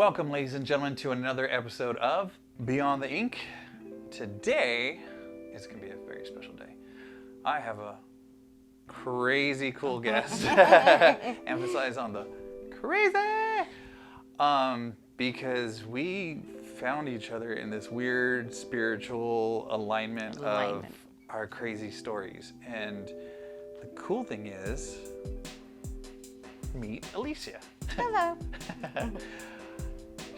Welcome, ladies and gentlemen, to another episode of Beyond the Ink. Today is going to be a very special day. I have a crazy cool guest. Emphasize on the crazy. Because we found each other in this weird spiritual alignment of our crazy stories. And the cool thing is, meet Alicia. Hello.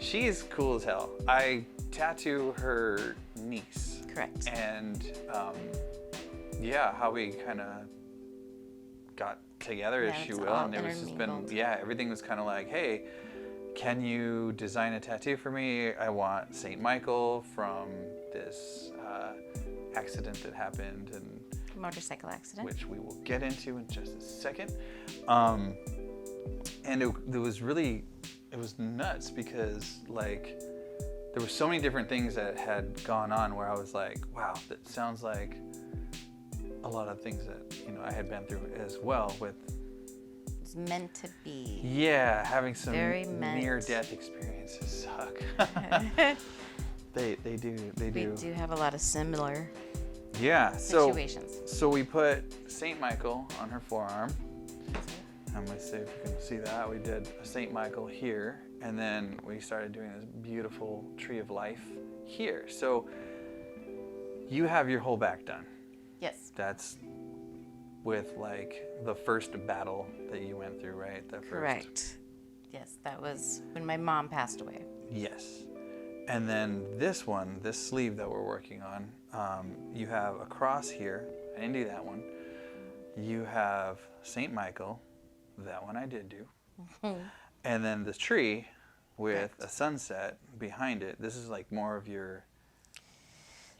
She's cool as hell. I tattoo her niece. Correct. And how we kind of got together, if you will. And it was just been, everything was kind of like, hey, can you design a tattoo for me? I want St. Michael from this accident that happened, and motorcycle accident, which we will get into in just a second. And it was nuts because like there were so many different things that had gone on where I was like, wow, that sounds like a lot of things that I had been through as well with. It's meant to be. Yeah, having some near-death experiences suck. They do. We do have a lot of similar situations. So we put St. Michael on her forearm. I'm going to see if you can see that. We did a St. Michael here, and then we started doing this beautiful tree of life here. So you have your whole back done. Yes. That's with like the first battle that you went through, right? Correct. Yes, that was when my mom passed away. Yes. And then this sleeve that we're working on, you have a cross here. I didn't do that one. You have St. Michael. That one I did do. And then this tree with a sunset behind it. This is like more of your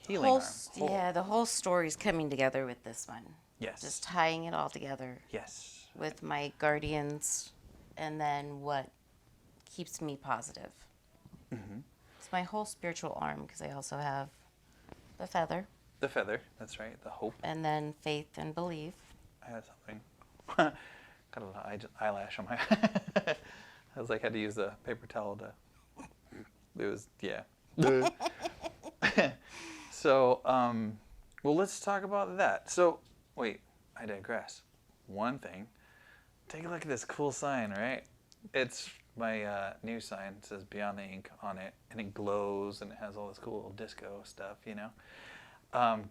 healing arm. Yeah, the whole story's coming together with this one. Yes. Just tying it all together. Yes. With my guardians and then what keeps me positive. Mm-hmm. It's my whole spiritual arm because I also have the feather. The feather, that's right. The hope. And then faith and belief. I had something. Got a little eyelash on my I was like, had to use the paper towel to. It was, So, well, let's talk about that. So, wait, I digress. One thing, take a look at this cool sign, right? It's my new sign. It says Beyond the Ink on it, and it glows, and it has all this cool little disco stuff,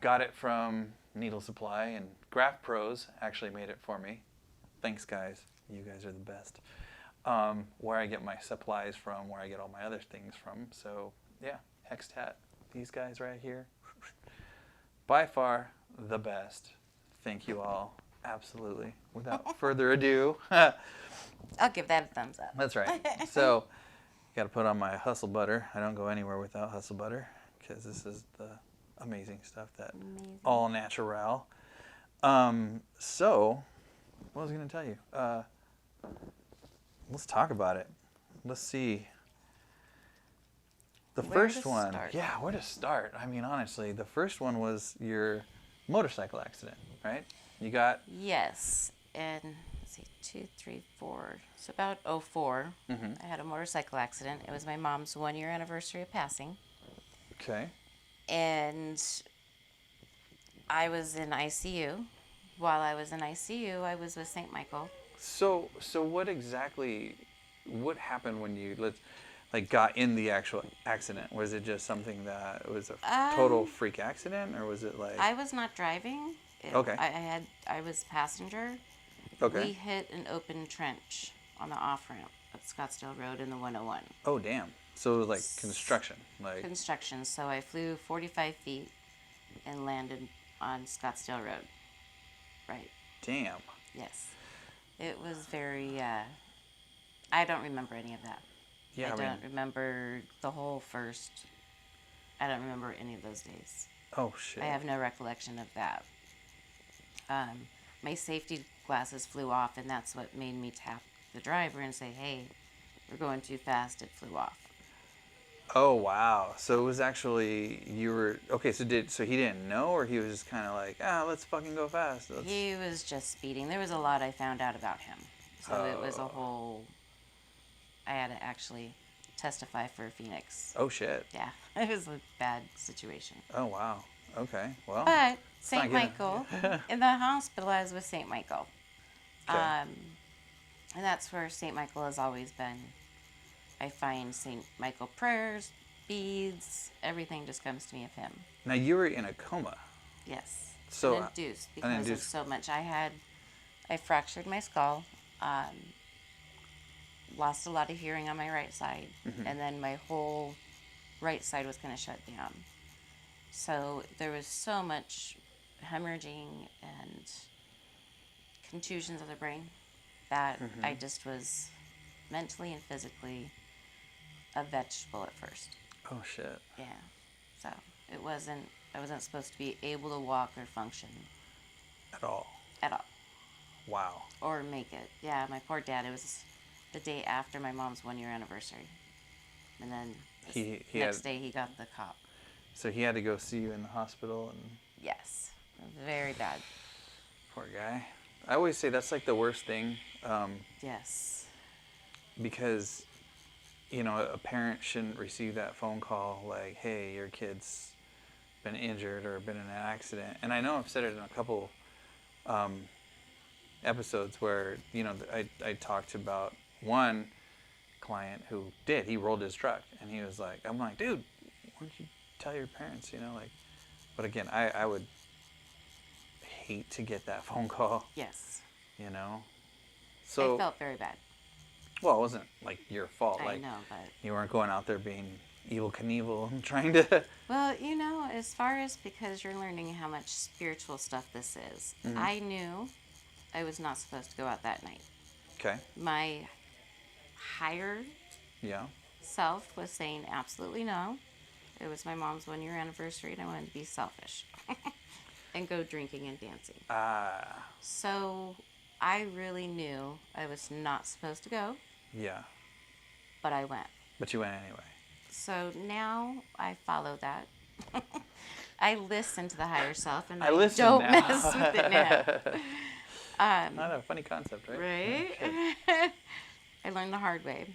Got it from Needle Supply, and Graph Pros actually made it for me. Thanks, guys. You guys are the best. Where I get my supplies from, where I get all my other things from. So, yeah, Hextat. These guys right here. By far the best. Thank you all. Absolutely. Without further ado. I'll give that a thumbs up. That's right. So, got to put on my Hustle Butter. I don't go anywhere without Hustle Butter because this is the amazing stuff that all natural. So, what was I going to tell you? Let's talk about it. Let's see. The first one. Start? Yeah, where to start? I mean, honestly, the first one was your motorcycle accident, right? You got... Yes. And, let's see, 2, 3, 4. So about 04, I had a motorcycle accident. It was my mom's 1-year anniversary of passing. Okay. And I was in ICU. While I was in ICU, I was with St. Michael. So what happened when you got in the actual accident? Was it just something that was a total freak accident, or was it like? I was not driving. Okay. I was passenger. Okay. We hit an open trench on the off ramp at Scottsdale Road in the 101. Oh damn! So it was like construction, Construction. So I flew 45 feet and landed on Scottsdale Road. Right. Damn. Yes. It was very, I don't remember any of that. Yeah, I don't remember the whole first, I don't remember any of those days. Oh, shit. I have no recollection of that. My safety glasses flew off, and that's what made me tap the driver and say, hey, we're going too fast. It flew off. Oh, wow. So it was actually, so he didn't know, or he was just kind of like, let's fucking go fast. He was just speeding. There was a lot I found out about him. So it was a whole, I had to actually testify for Phoenix. Oh shit. Yeah, it was a bad situation. Oh wow. Okay. Well. But it's not St. good. Michael, in the hospital, I was with St. Michael. Okay. And that's where St. Michael has always been. I find St. Michael prayers, beads, everything just comes to me of him. Now you were in a coma. Yes. So, And induced because of induced. so much. I fractured my skull, lost a lot of hearing on my right side, and then my whole right side was kind of shut down. So there was so much hemorrhaging and contusions of the brain that I just was mentally and physically a vegetable at first. Oh shit. Yeah. So I wasn't supposed to be able to walk or function At all. at all Wow. or make it. Yeah, my poor dad, it was the day after my mom's 1-year anniversary. And then the He next had- day he got the cop. So he had to go see you in the hospital, and Yes. Very bad. poor guy. I always say that's like the worst thing, Yes. because, you know, a parent shouldn't receive that phone call like, "Hey, your kid's been injured or been in an accident." And I know I've said it in a couple episodes where, you know, I talked about one client who he rolled his truck, and he was like, I'm like, dude, why don't you tell your parents, you know, like, but again, I would hate to get that phone call, Yes. you know. So I felt very bad. well, it wasn't like your fault. I Like know, but you weren't going out there being evil Knievel and trying to. well, you know, as far as because you're learning how much spiritual stuff this is, I knew I was not supposed to go out that night. Okay. My higher Yeah. self was saying absolutely no. It was my mom's 1-year anniversary and I wanted to be selfish and go drinking and dancing. Ah. So I really knew I was not supposed to go, Yeah. but I went. But you went anyway. So now I follow that. I listen to the higher self and I I listen don't now. mess with it now. Not a funny concept, right? Right? Okay. I learned the hard way.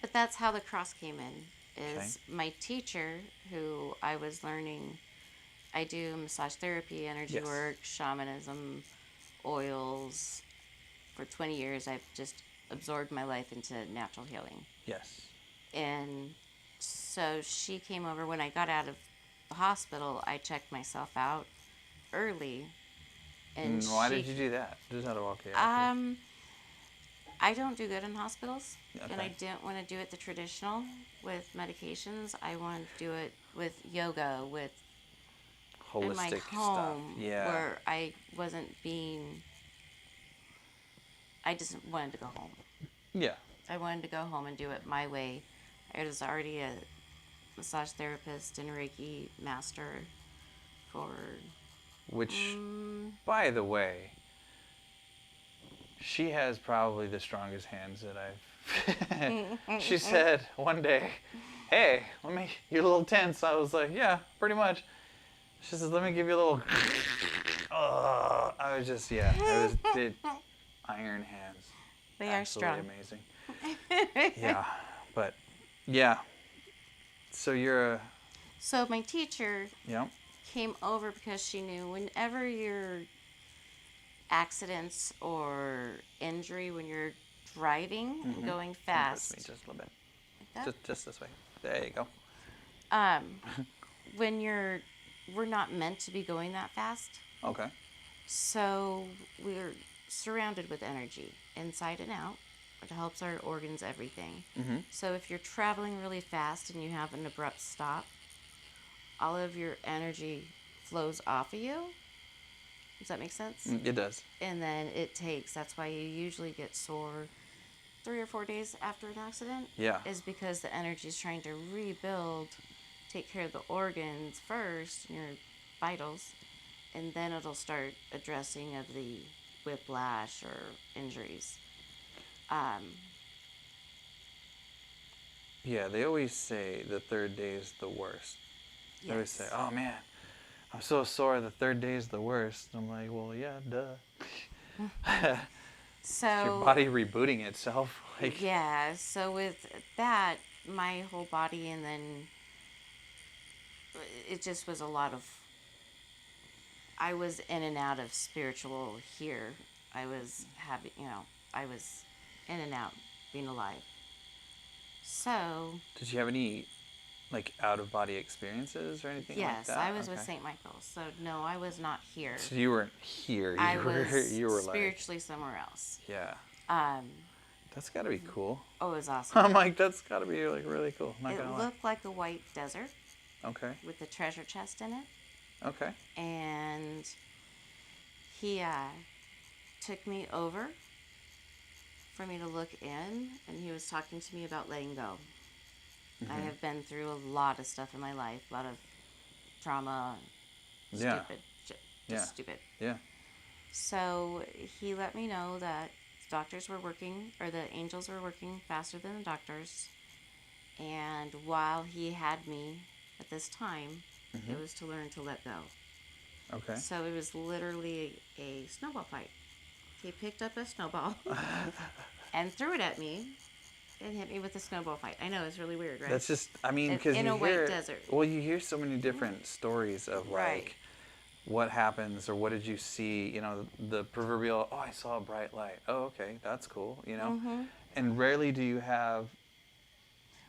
But that's how the cross came in. Is my teacher, who I was learning, I do massage therapy, energy Yes. work, shamanism, oils. For 20 years, I've just absorbed my life into natural healing. Yes. And so she came over when I got out of the hospital. I checked myself out early. And Why did you do that? Just out of all curiosity. I don't do good in hospitals, and I Okay. didn't want to do it the traditional with medications. I wanted to do it with yoga, with in my Holistic home, stuff. Yeah. where I wasn't being. I just wanted to go home. Yeah. I wanted to go home and do it my way. I was already a massage therapist and Reiki master for. Which, by the way, she has probably the strongest hands that I've. She said one day, "Hey, let me. You're a little tense." I was like, "Yeah, pretty much." She says, "Let me give you a little." I was just did iron hands. They are Absolutely strong. amazing. Yeah, but yeah. So you're a So my teacher yeah. came over because she knew whenever your accidents or injury when you're driving and going Push fast, me just a little bit. like that, Just this way. There you go. when we're not meant to be going that fast. Okay. So we're surrounded with energy inside and out. It helps our organs, everything. So if you're traveling really fast and you have an abrupt stop, all of your energy flows off of you. Does that make sense? It does. And then that's why you usually get sore 3 or 4 days after an accident. Yeah. Is because the energy is trying to rebuild, take care of the organs first, your vitals, and then it'll start addressing of the whiplash or injuries. Yeah, they always say the third day is the worst. They always say, Yes. "Oh man, I'm so sore. The third day is the worst." I'm like, "Well, yeah, duh." So Your body rebooting itself. Like, yeah, so with that, my whole body, and then it just was a lot of. I was in and out of spiritual here. I was having, I was in and out being alive. So, did you have any like out of body experiences or anything like yes, that? I was with Okay. St. Michael. So, no, I was not here. So you weren't here. I You were was you were like, spiritually somewhere else. yeah. Um, That's got to be cool. oh, it was awesome. I'm like, that's got to be like really cool. Not It gonna lie. looked like a white desert Okay. with a treasure chest in it. Okay. And he took me over for me to look in, and he was talking to me about letting go. I have been through a lot of stuff in my life, a lot of trauma, Yeah. stupid, Yeah. stupid. Yeah. So he let me know that the doctors were working, or the angels were working faster than the doctors. And while he had me at this time, it was to learn to let go. Okay. So it was literally a snowball fight. He picked up a snowball and threw it at me and hit me with a snowball fight. I know, it's really weird, right? That's just, I mean, In- because in you a white hear, desert. well, you hear so many different stories of like Right. what happens or what did you see, the proverbial, oh, I saw a bright light. Oh, okay, that's cool, And rarely do you have,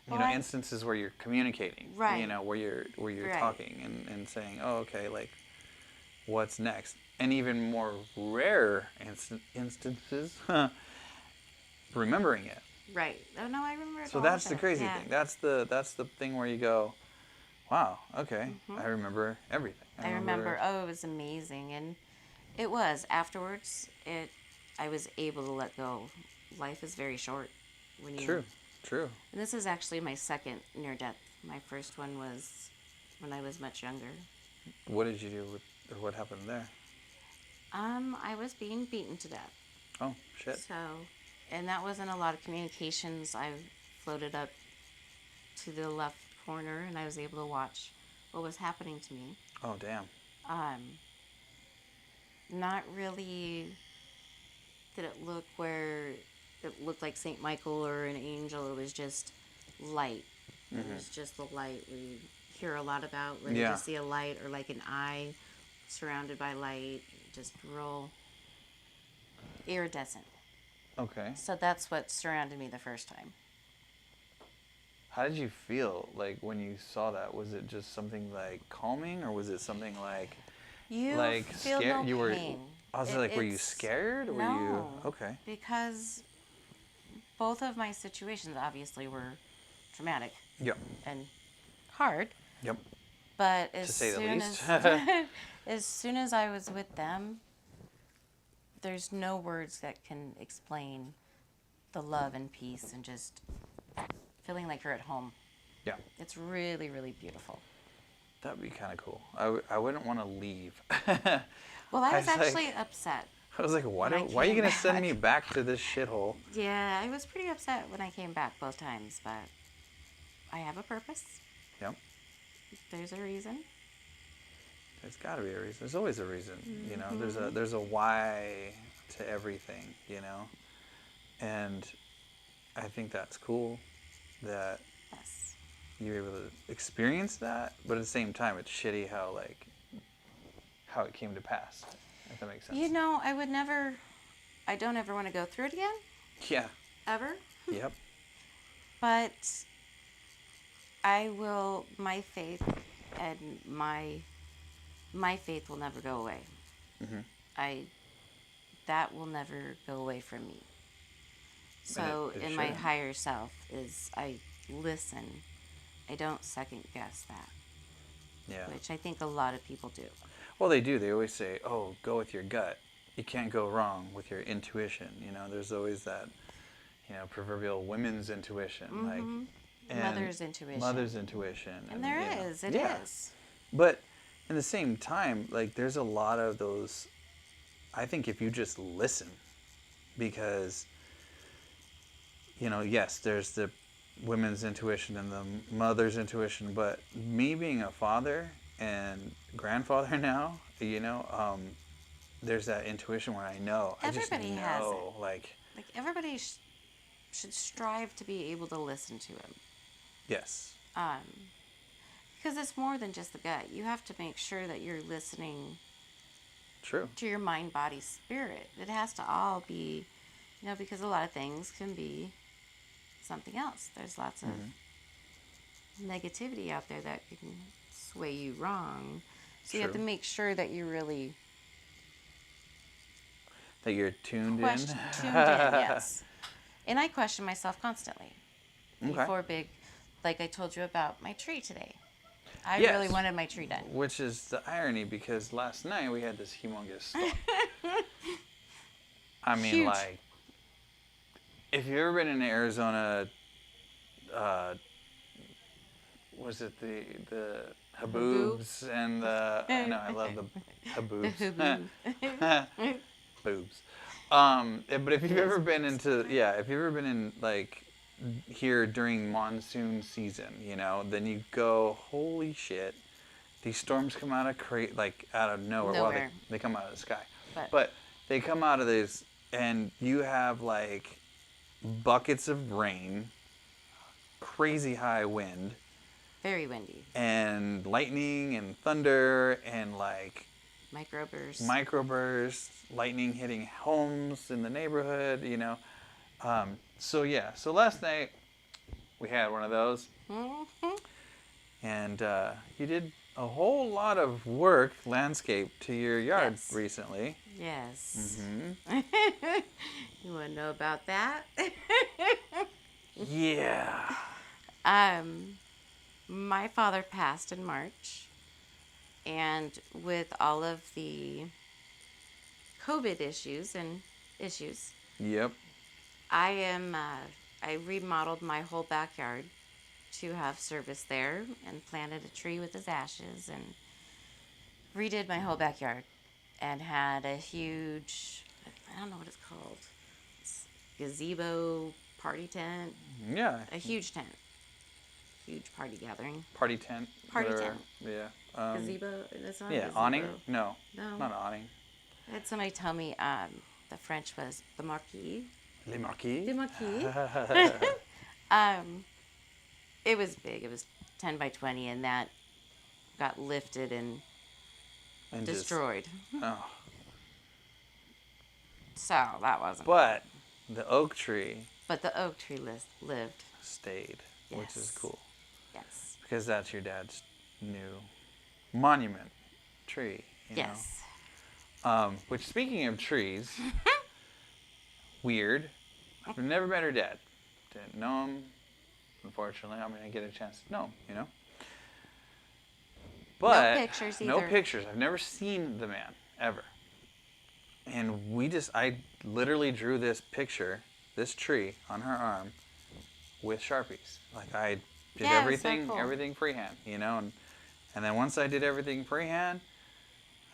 Well, I- instances where you're communicating, Right. where you're Right. talking and saying, oh, okay, like, what's next? And even more rare instances, remembering it. Right. Oh, no, I remember it So all that's of the it. crazy Yeah. thing. That's the thing where you go, wow, okay, I remember everything. I remember, oh, it was amazing. And it was. Afterwards, I was able to let go. Life is very short. When you, True. And this is actually my second near death. My first one was when I was much younger. What did you do or what happened there? I was being beaten to death. Oh, shit. So, and that wasn't a lot of communications. I floated up to the left corner and I was able to watch what was happening to me. Oh, damn. Not really did it look where it looked like St. Michael or an angel. It was just light. It was just the light we hear a lot about, where you Yeah. just see a light or like an eye surrounded by light, just real iridescent. Okay. So that's what surrounded me the first time. How did you feel like when you saw that? Was it just something like calming or was it something like You feel scared? no You were pain. I was like, were you It's- scared or were no, you okay? because both of my situations obviously were traumatic Yep. and hard. Yep. But as say the soon least. as as soon as I was with them, there's no words that can explain the love and peace and just feeling like you're at home. Yeah. It's really, really beautiful. That'd be kind of cool. I wouldn't want to leave. Well, I was like- actually upset. I was like, why When I are you came going to send back. me back to this shithole? Yeah, I was pretty upset when I came back both times, but I have a purpose. Yep. There's a reason. There's got to be a reason. There's always a reason, There's a why to everything, And I think that's cool that Yes. you're able to experience that, but at the same time, it's shitty how it came to pass. If that makes sense. I don't ever want to go through it again, Yeah. ever. Yep. But my faith and my faith will never go away. That will never go away from me. So it in my shouldn't. higher self is I listen. I don't second guess that, Yeah. which I think a lot of people do. Well, they do. They always say, "Oh, go with your gut. You can't go wrong with your intuition." There's always that, proverbial women's intuition, and Mother's intuition. Mother's intuition. And there is. It is. But in the same time, there's a lot of those. I think if you just listen, because, yes, there's the women's intuition and the mother's intuition, but me being a father and grandfather now, there's that intuition where I know. Everybody I just has know, like, Like everybody should strive to be able to listen to him. yes, Because it's more than just the gut. You have to make sure that you're listening true. to your mind, body, spirit. It has to all be, because a lot of things can be something else. There's lots of negativity out there that can sway you wrong. So you have to True. make sure that you really That you're tuned tuned in, yes. And I question myself constantly. Okay. Before big, like I told you about my tree today. I Yes. really wanted my tree done. Which is the irony, because last night we had this humongous storm. I mean, Huge. like, if you've ever been in Arizona, was it the haboobs and the? I know, I love the haboobs. Boobs. But if you've ever been into, if you've ever been in, like, here during monsoon season, then you go, holy shit, these storms come out of out of nowhere. Well, Nowhere. they come out of the sky, But- but they come out of this, and you have like buckets of rain, crazy high wind, Very windy. and lightning and thunder and like Microbursts. lightning hitting homes in the neighborhood, So last night we had one of those, and you did a whole lot of work, landscape, to your yard Yes. recently. Yes. Mm-hmm. You want to know about that? Yeah. My father passed in March, and with all of the COVID issues, Yep. I remodeled my whole backyard to have service there and planted a tree with his ashes and redid my whole backyard and had a huge, I don't know what it's called, gazebo party tent, Yeah. a huge tent, huge party gathering. Party tent. Party whatever. tent. Yeah. Gazebo? That's not a Yeah. gazebo. Awning? No. No. Not an awning. I had somebody tell me the French was the marquis. Le Marquis. The marquis. It was big. It was 10 by 20, and that got lifted and And just- destroyed. oh. So that wasn't. But the oak tree But the oak tree lived. stayed, which is Yes. cool. Yes. Because that's your dad's new monument tree. Yes. Which, speaking of trees, weird. I've never met her dad. Didn't know him, unfortunately. I'm going to get a chance to know him, But No pictures no either. pictures. I've never seen the man, ever. And I literally drew this picture, this tree, on her arm with Sharpies. Like, I did Yeah, it was so everything, cool. everything freehand, and then once I did everything freehand,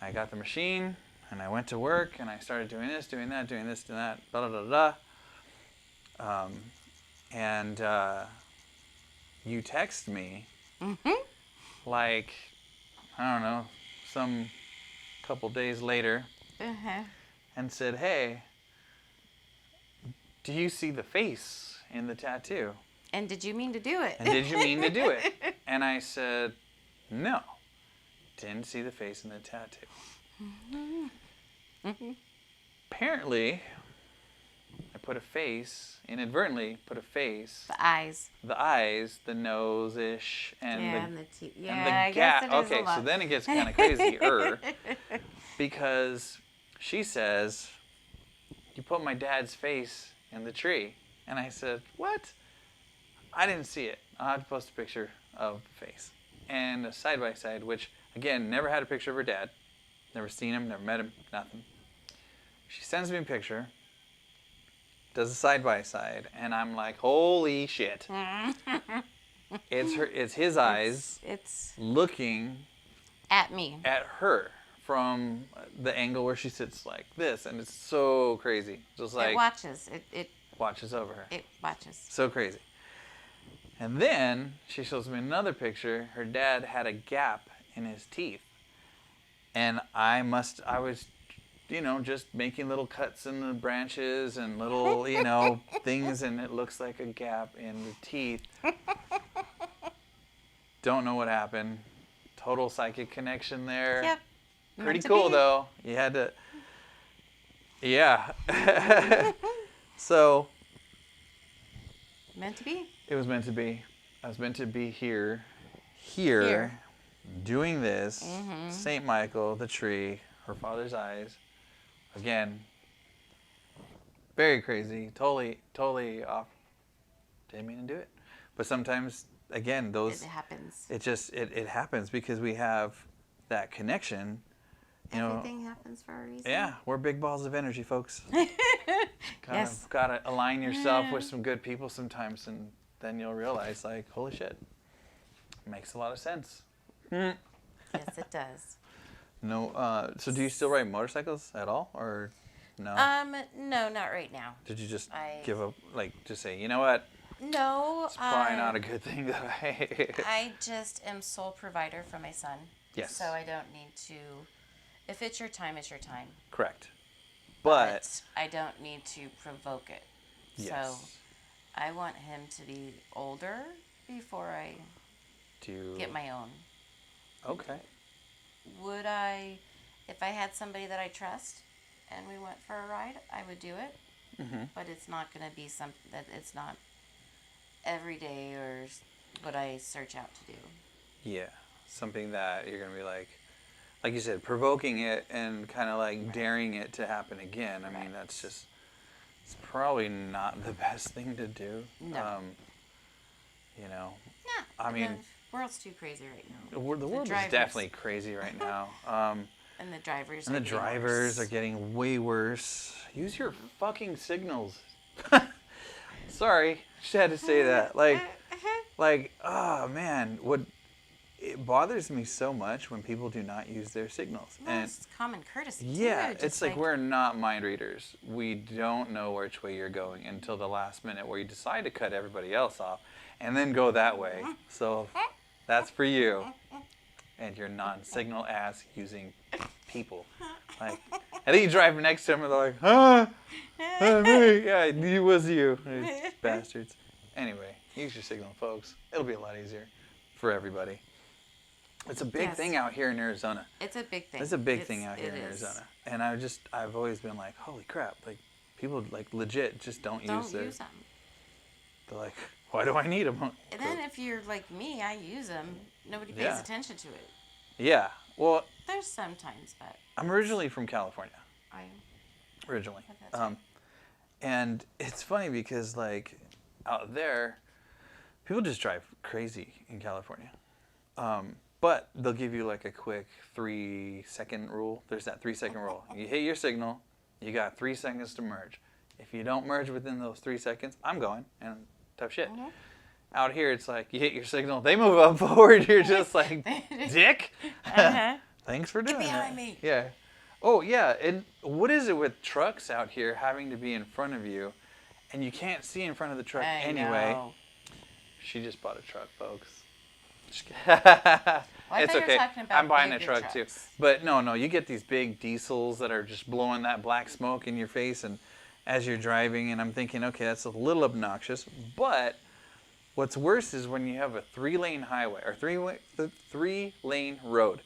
I got the machine, and I went to work, and I started doing this, doing that, doing this, doing that, da da da da. And you text me, like, I don't know, some couple days later, Uh-huh. and said, "Hey, do you see the face in the tattoo? And did you mean to do it? And did you mean to do it?" And I said, "No, didn't see the face in the tattoo." Apparently, I inadvertently put a face, The eyes. the eyes, the nose-ish, and Yeah, the and the teeth. Yeah, and the I guess it is okay, a lot. so then it gets kind of crazier because she says, "You put my dad's face in the tree." And I said, "What? I didn't see it. I'll have to post a picture of the face." And a side-by-side, which, again, never had a picture of her dad. Never seen him, never met him, nothing. She sends me a picture, does a side-by-side, and I'm like, holy shit. It's his eyes It's looking at me. at her from the angle where she sits like this, and it's so crazy. Just like It watches. It watches over her. watches. So crazy. And then she shows me another picture. Her dad had a gap in his teeth. And I was just making little cuts in the branches and little, things, and it looks like a gap in the teeth. Don't know what happened. Total psychic connection there. Yep. Pretty Meant to cool, be. though. You had to. Yeah. So, Meant to be. it was meant to be. I was meant to be here, Here. doing this. St. Michael, the tree, her father's eyes. Again, very crazy. Totally off. Didn't mean to do it. But sometimes, again, It happens. it happens because we have that connection. Everything happens for a reason. Yeah, we're big balls of energy, folks. Yes. Gotta align yourself with some good people sometimes, and then you'll realize, like, holy shit, makes a lot of sense. Yes, it does. No, so do you still ride motorcycles at all, or no? No, not right now. Did you just I- give up, just say, you know what, No. it's probably not a good thing that I just am sole provider for my son. Yes. So I don't need to. If it's your time, it's your time. Correct. But, I don't need to provoke it. yes, So I want him to be older before I do, get my own. okay. Would I, if I had somebody that I trust and we went for a ride, I would do it. Mm-hmm. But it's not going to be something that it's not every day or what I search out to do. Yeah, something that you're going to be like you said, provoking it and kind of like daring it to happen again. I mean, that's just, it's probably not the best thing to do. No. Yeah. I mean, the world's too crazy right now. the world is drivers. definitely crazy right now. And the drivers. And the are getting drivers worse. are getting way worse. Use your fucking signals. Sorry, just had to say that. Oh man, it bothers me so much when people do not use their signals. Well, And it's common courtesy. yeah, too, it's just like we're not mind readers. We don't know which way you're going until the last minute where you decide to cut everybody else off and then go that way. So that's for you and your non-signal ass using people. Like, I think you drive next to them and they're like, huh? Me. Yeah, it was you. Bastards. Anyway, use your signal, folks. It'll be a lot easier for everybody. It's a big Yes. thing out here in Arizona. It's a big thing. It's a big thing out here it in is. Arizona. And I've always been like, holy crap, like people like legit just don't use their, use them. they're like, why do I need them? And then if you're like me, I use them. Nobody pays Yeah. attention to it. Yeah, well, There's sometimes, but I'm originally from California, I. originally. That's right. And it's funny because like out there, people just drive crazy in California. But they'll give you like a quick 3-second rule. There's that 3-second rule. You hit your signal, you got 3 seconds to merge. If you don't merge within those 3 seconds, I'm going. And tough shit. Mhm. Out here, it's like you hit your signal, they move up forward. You're just like, dick. Uh-huh. Thanks for doing behind that. me. Yeah. Oh yeah. And what is it with trucks out here having to be in front of you, and you can't see in front of the truck I anyway? know. She just bought a truck, folks. Just kidding. Well, I It's thought you were okay. talking about I'm buying a bigger truck too. trucks. But no, you get these big diesels that are just blowing that black smoke in your face, and as you're driving, and I'm thinking, okay, that's a little obnoxious. But what's worse is when you have a 3-lane highway or 3-lane road,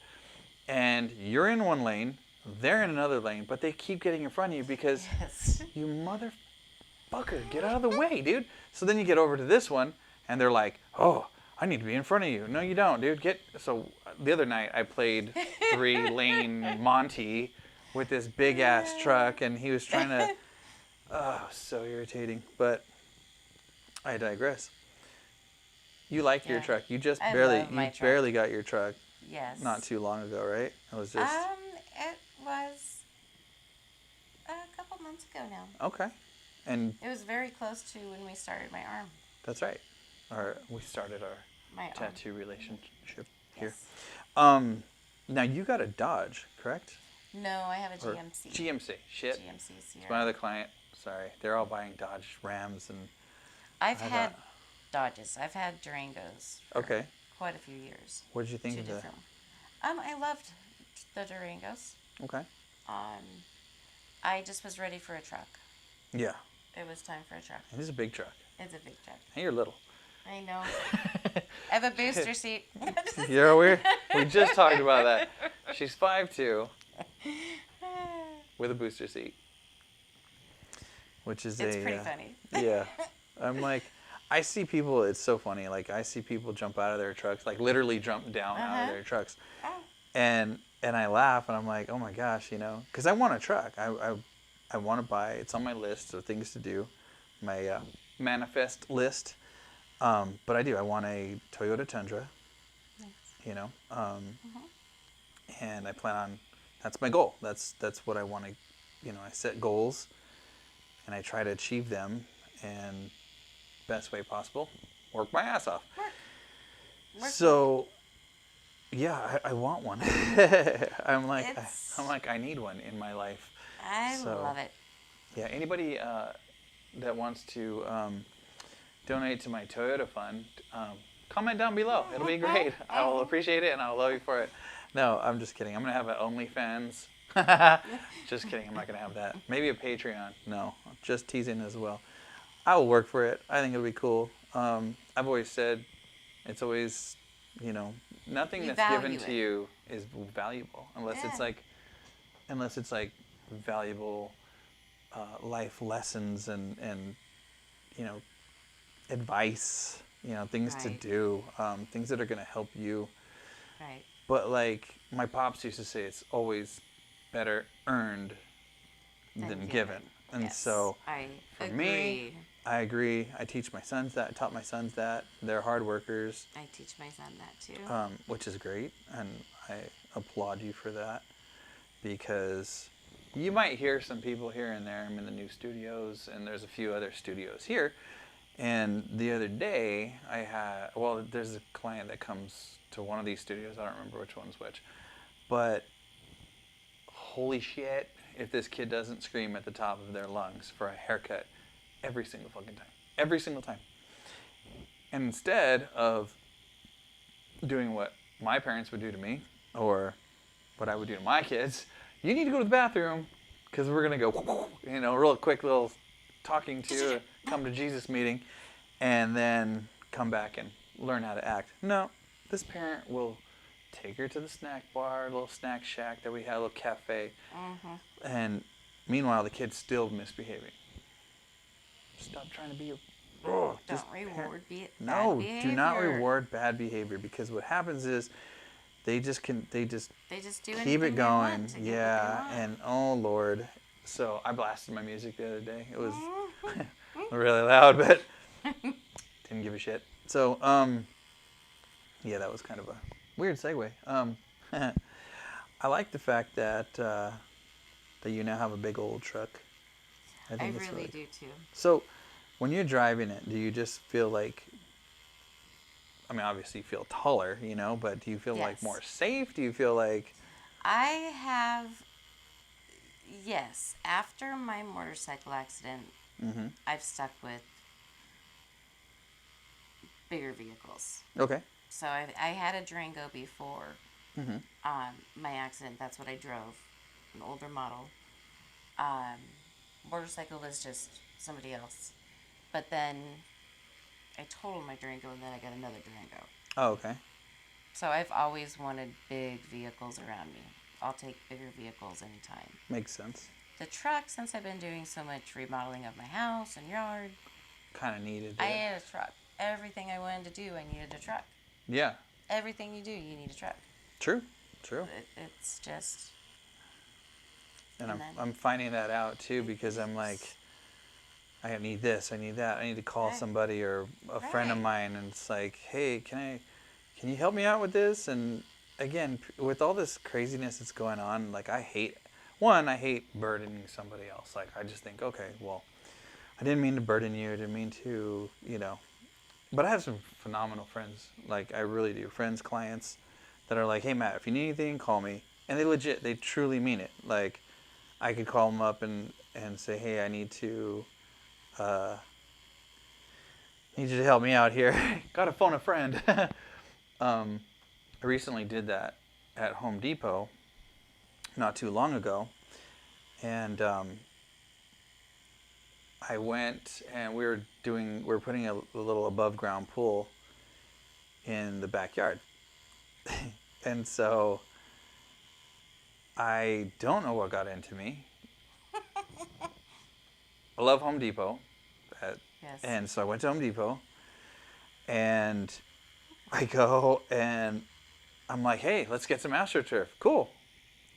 and you're in one lane, they're in another lane, but they keep getting in front of you because Yes. you motherfucker, get out of the way, dude. So then you get over to this one, and they're like, oh, I need to be in front of you. No, you don't, dude. So the other night I played 3-lane Monty with this big ass truck, and he was trying to. Oh, so irritating. But I digress. You like your Yeah. truck. You just I barely, love my you truck. barely got your truck Yes. not too long ago, right? It was just It was a couple months ago now. okay, and It was very close to when we started my arm. that's right. We started our My arm. tattoo relationship here. Yes. Now you got a Dodge, correct? No, I have a Or GMC. GMC. Shit. GMC Sierra. It's my other client. Sorry, they're all buying Dodge Rams and. I've I had got- Dodges. I've had Durangos. For Okay. Quite a few years. What did you think Two of the? different. I loved the Durangos. Okay. I just was ready for a truck. Yeah. It was time for a truck. It is a big truck. It's a big truck. And you're little. I know. I have a booster seat. We just talked about that. She's 5'2", with a booster seat, which is It's pretty funny. Yeah, I'm like, I see people. It's so funny. Like I see people jump out of their trucks, like literally jump down out of their trucks, Oh. and I laugh and I'm like, oh my gosh, because I want a truck. I want to buy. It's on my list of things to do, my manifest list. But I do. I want a Toyota Tundra. Nice. And I plan on. That's my goal. That's what I want to. I set goals, and I try to achieve them, and best way possible, work my ass off. Work. So, yeah, I want one. I'm like, I need one in my life. I love it. Yeah, anybody that wants to donate to my Toyota fund, comment down below. It'll be great. I will appreciate it, and I'll love you for it. No, I'm just kidding. I'm going to have an OnlyFans. Just kidding. I'm not going to have that. Maybe a Patreon. No, just teasing as well. I will work for it. I think it'll be cool. I've always said it's always, nothing that's given to you is valuable unless it's like valuable life lessons and advice, things to do, things that are going to help you. Right. But like my pops used to say, it's always better earned than given. And yes, so for me, me, I agree. I teach my sons that, taught my sons that. They're hard workers. I teach my son that too. Which is great. And I applaud you for that, because you might hear some people here and there. I'm in the new studios, and there's a few other studios here. And the other day, there's a client that comes to one of these studios. I don't remember which one's which. But holy shit, if this kid doesn't scream at the top of their lungs for a haircut every single fucking time. Every single time. And instead of doing what my parents would do to me, or what I would do to my kids, you need to go to the bathroom, because we're going to go, real quick little talking to, come to Jesus meeting, and then come back and learn how to act. No, this parent will take her to the snack bar, a little snack shack that we had, a little cafe, and meanwhile the kid's still misbehaving. Stop trying to be a... Don't reward bad behavior. No, do not reward bad behavior, because what happens is they just do keep it going. Yeah, and oh Lord. So I blasted my music the other day. It was really loud, but didn't give a shit. So yeah, that was kind of a weird segue. I like the fact that you now have a big old truck. I really do too. So when you're driving it, do you just feel like, I mean, obviously you feel taller, but do you feel like more safe? Do you feel like... Yes. After my motorcycle accident, I've stuck with bigger vehicles. Okay. So I had a Durango before my accident. That's what I drove, an older model. Motorcycle was just somebody else. But then I totaled my Durango, and then I got another Durango. Oh, okay. So I've always wanted big vehicles around me. I'll take bigger vehicles anytime. Makes sense. The truck, since I've been doing so much remodeling of my house and yard, kind of needed it. I needed a truck. Everything I wanted to do, I needed a truck. Yeah. Everything you do, you need a truck. True. It's just... And I'm finding that out too, because I'm like, I need this, I need that. I need to call somebody or a friend of mine, and it's like, hey, can you help me out with this? And again, with all this craziness that's going on, like I hate burdening somebody else. Like I just think, okay, well, I didn't mean to burden you. I didn't mean to, But I have some phenomenal friends. Like I really do. Friends, clients that are like, hey Matt, if you need anything, call me. And they truly mean it. Like I could call them up and say, hey, I need you to help me out here. Gotta phone a friend. I recently did that at Home Depot not too long ago, and I went and we were putting a little above ground pool in the backyard. And so I don't know what got into me. I love Home Depot. Yes. And so I went to Home Depot and I go and I'm like, hey, let's get some AstroTurf. Cool.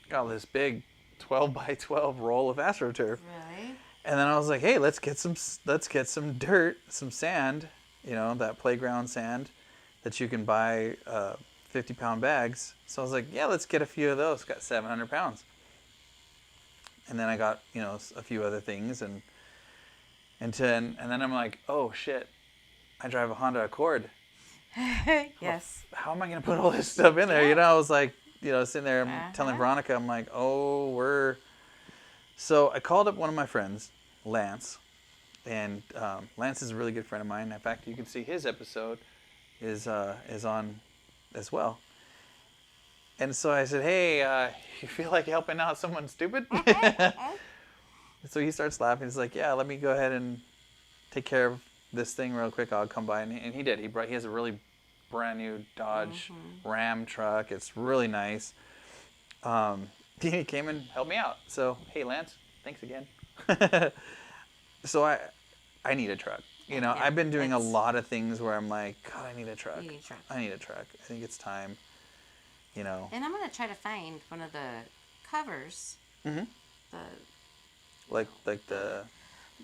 Got this big 12 by 12 roll of AstroTurf. Really? And then I was like, hey, let's get some dirt, some sand, that playground sand that you can buy 50-pound bags. So I was like, yeah, let's get a few of those. Got 700 pounds. And then I got, a few other things and then I'm like, oh shit, I drive a Honda Accord. Yes. How am I going to put all this stuff in there? I was like, sitting there telling Veronica, I'm like, So I called up one of my friends, Lance, and Lance is a really good friend of mine. In fact, you can see his episode is on as well. And so I said, hey, you feel like helping out someone stupid? So he starts laughing. He's like, yeah, let me go ahead and take care of this thing real quick. I'll come by. And he did. He has a really brand new Dodge Ram truck. It's really nice. He came and helped me out. So, hey, Lance, thanks again. So I need a truck. I've been doing a lot of things where I'm like, God, I need a truck. You need a truck. I need a truck. I think it's time. And I'm going to try to find one of the covers. Mm-hmm. The Like the...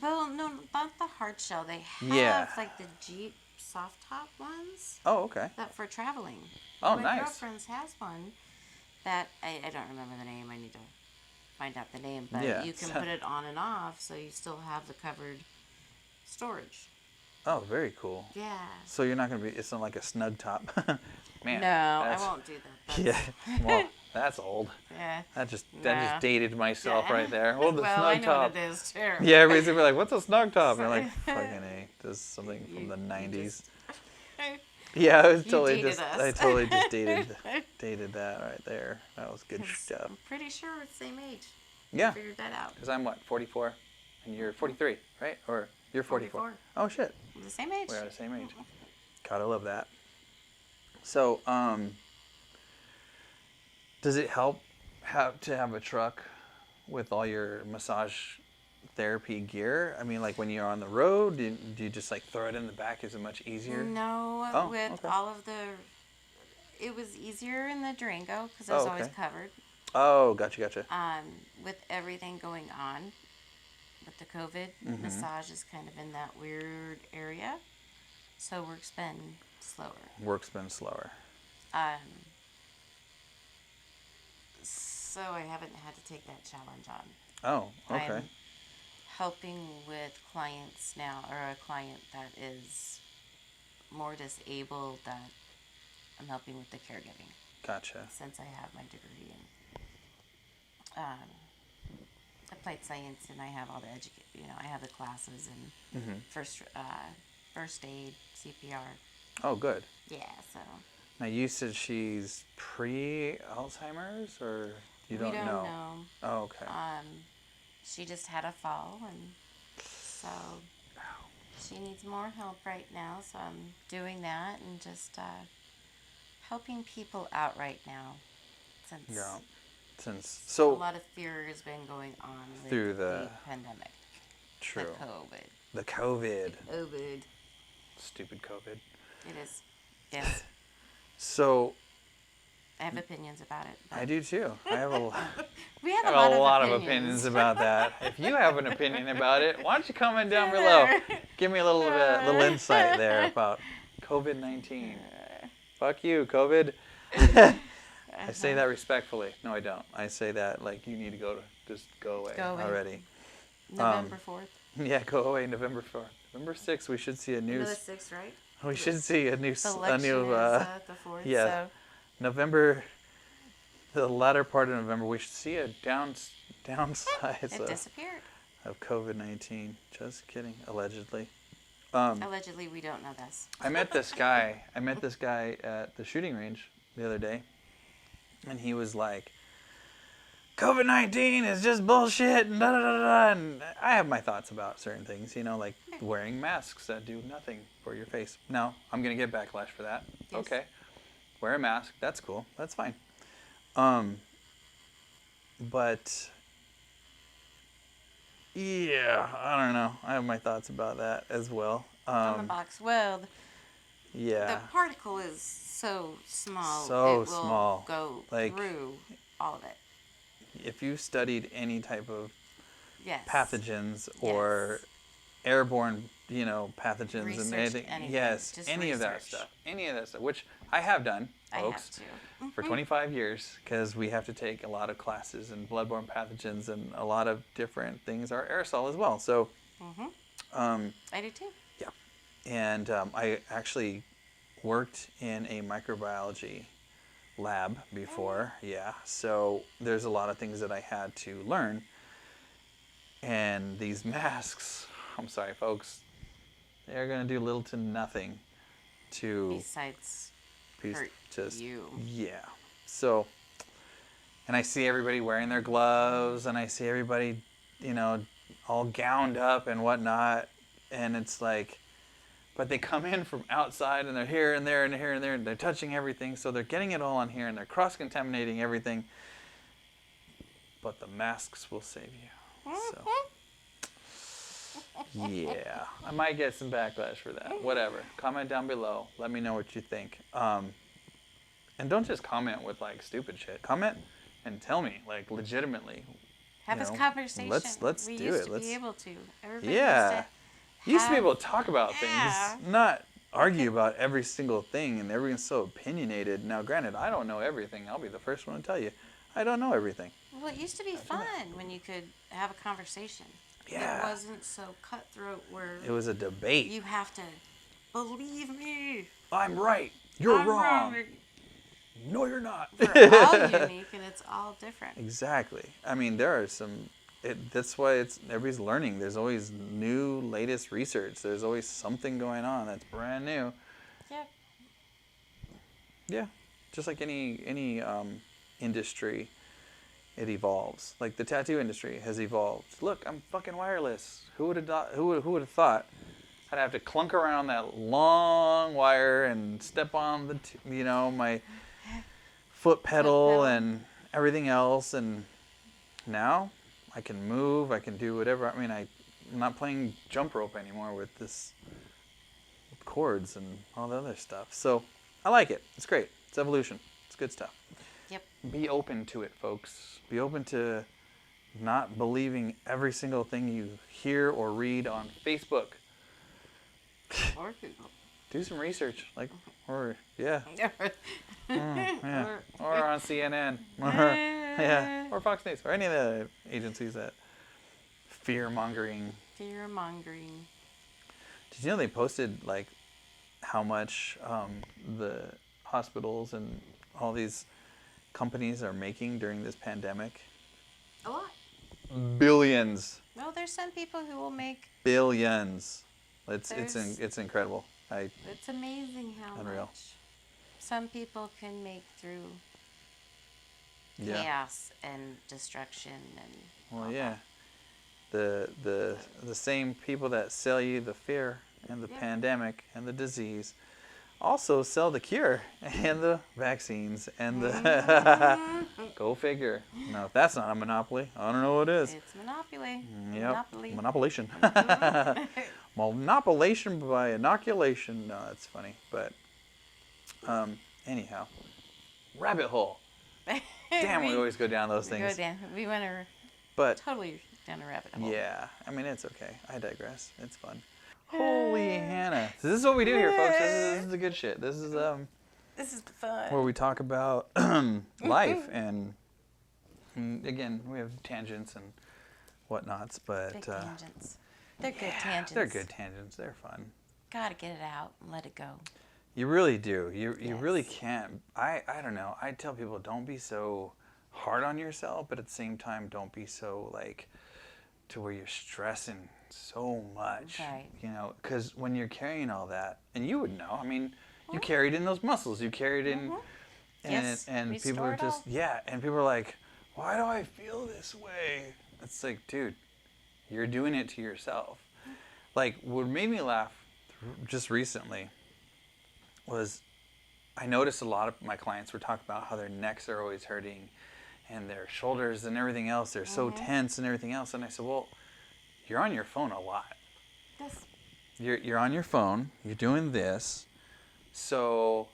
Well, no, not the hard shell. They have Yeah. like the Jeep soft top ones. Oh, okay. That for traveling. Oh, My nice. girlfriend's has one that I don't remember the name. I need to find out the name. But Yeah. you can put it on and off, so you still have the covered storage. Oh, very cool. Yeah. So you're not going to be... It's not like a snug top. Man. No, I won't do that. Yeah. Well, that's old. Yeah. That just Nah. dated myself right there. Oh, the well, snug I know top. what it is too. Yeah, everybody's gonna be like, "What's a snug top?" And you're like, Sorry. "Fucking A." This is something from the '90s. just- Yeah, I was You totally dated just. us. I totally just dated that right there. That was good 'Cause stuff. I'm pretty sure we're the same age. Yeah, Figured that out. because I'm what 44, and you're 43, right? Or you're 44. 44. Oh shit, We're the same age. we're the same age. Gotta love that. So, does it help to have a truck with all your massage therapy gear? I mean, like when you're on the road, do you just like throw it in the back? Is it much easier? No, Oh, with okay. all of it was easier in the Durango because I was always okay. covered. Oh, gotcha. With everything going on with the COVID, Mm-hmm. massage is kind of in that weird area, so work's been slower. Work's been slower. So I haven't had to take that challenge on. Oh, okay. I'm helping with clients now, or a client that is more disabled that I'm helping with the caregiving Gotcha. since I have my degree in applied science and I have all the I have the classes and Mm-hmm. first aid, CPR. Oh, good. Yeah, so Now you said she's pre-Alzheimer's, or you don't we don't know? know. Oh, okay. She just had a fall, and so she needs more help right now. So I'm doing that and just helping people out right now, since Yeah. Since a so lot of fear has been going on with Through the the- pandemic, true. the COVID. The COVID. COVID. Stupid COVID. It is. Yes, So I have opinions about it. But I do too. I have a we have I a have lot, of opinions about that. If you have an opinion about it, why don't you comment down below? Give me a little insight there about COVID-19. Fuck you, COVID. I say that respectfully. No, I don't. I say that like you need to just go away Go away. already. November 4th. Yeah, go away. November 4th. November 6th, we should see a new. November 6th, right? We should see a new. The A election new. is the 4th. yeah. So November. The latter part of November, we should see a downside it disappeared. of COVID-19. Just kidding. Allegedly. Allegedly, we don't know this. I met this guy at the shooting range the other day, and he was like, COVID-19 is just bullshit and da da da da. And I have my thoughts about certain things, like wearing masks that do nothing for your face. Now, I'm going to get backlash for that. Yes. Okay. Wear a mask. That's cool. That's fine. But yeah, I don't know. I have my thoughts about that as well. On the box. Well, Yeah. the particle is so small. So it will small. go Like, through all of it. If you studied any type of Yes. pathogens or airborne, pathogens and Research anything, anything. yes, Just any of that research. stuff, which I have done, I folks, have to. for 25 years, because we have to take a lot of classes in bloodborne pathogens, and a lot of different things are aerosol as well. So, I do too. yeah, and I actually worked in a microbiology lab before, yeah. So there's a lot of things that I had to learn, and these masks, I'm sorry, folks, they're gonna do little to nothing to Besides be hurt just you. yeah. So, and I see everybody wearing their gloves, and I see everybody, all gowned up and whatnot, and it's like, but they come in from outside and they're here and there and here and there, and they're touching everything, so they're getting it all on here and they're cross-contaminating everything. But the masks will save you. So, yeah, I might get some backlash for that. Whatever. Comment down below. Let me know what you think. And don't just comment with like stupid shit. Comment and tell me, like, legitimately. Have this conversation. Let's we do used it. to Let's, be able to. Everybody yeah. Used to be have- able to talk about Yeah. things, not argue about every single thing, and everything's so opinionated. Now, granted, I don't know everything. I'll be the first one to tell you. I don't know everything. Well, it used to be fun when you could have a conversation. Yeah. It wasn't so cutthroat where It was a debate. you have to believe me. I'm right. You're I'm wrong. No, you're not. We're all unique and it's all different. Exactly. I mean, there are some. That's why everybody's learning. There's always new, latest research. There's always something going on that's brand new. Yep. Yeah, just like any industry, it evolves. Like the tattoo industry has evolved. Look, I'm fucking wireless. Who would have thought I'd have to clunk around that long wire and step on my foot pedal and everything else, and now I can move. I can do whatever. I mean, I'm not playing jump rope anymore with cords and all the other stuff. So I like it. It's great. It's evolution. It's good stuff. Yep. Be open to it, folks. Be open to not believing every single thing you hear or read on Facebook. Or Google. Do some research, yeah, or on CNN, or Fox News, or any of the agencies that fear-mongering. Fear-mongering. Did you know they posted like how much the hospitals and all these companies are making during this pandemic? A lot. Billions. Well, there's some people who will make. Billions. It's incredible. It's amazing how Unreal. much some people can make through Yeah. chaos and destruction and. Well, all yeah. that. The same people that sell you the fear and the Yeah. pandemic and the disease also sell the cure and the vaccines and the go figure. Now, if that's not a monopoly, I don't know what is. It's monopoly. Yep. Monopoly. Monopolation. Monopolation by inoculation. No, that's funny. But anyhow, rabbit hole. Damn, we always go down those We things. go down. We went But totally down a rabbit hole. yeah, I mean, it's okay. I digress. It's fun. Holy Hannah. This is what we do here, folks. This is the good shit. This is This is the fun. where we talk about life and again, we have tangents and whatnots, but Big tangents. They're good tangents. they're good tangents. They're fun. Gotta get it out and let it go. You really do. You really Yes. can't. I don't know. I tell people don't be so hard on yourself, but at the same time, don't be so like to where you're stressing so much. Right. Because when you're carrying all that, and you would know. I mean, you carried in those muscles. You carried in, Yes, and we people store are it just all. yeah, and people are like, why do I feel this way? It's like, dude, you're doing it to yourself. Like, what made me laugh just recently was I noticed a lot of my clients were talking about how their necks are always hurting and their shoulders and everything else. They're so tense and everything else. And I said, well, you're on your phone a lot. Yes. You're on your phone. You're doing this. So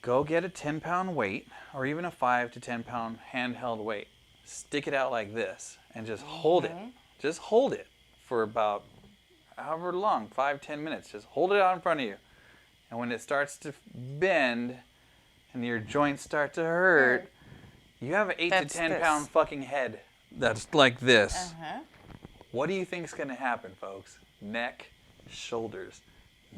go get a 10-pound weight or even a 5 to 10-pound handheld weight. Stick it out like this and just hold it. Just hold it for about however long, 5-10 minutes. Just hold it out in front of you. And when it starts to bend and your joints start to hurt, you have an 8 to 10 pound fucking head that's like this. What do you think's going to happen, folks? Neck, shoulders.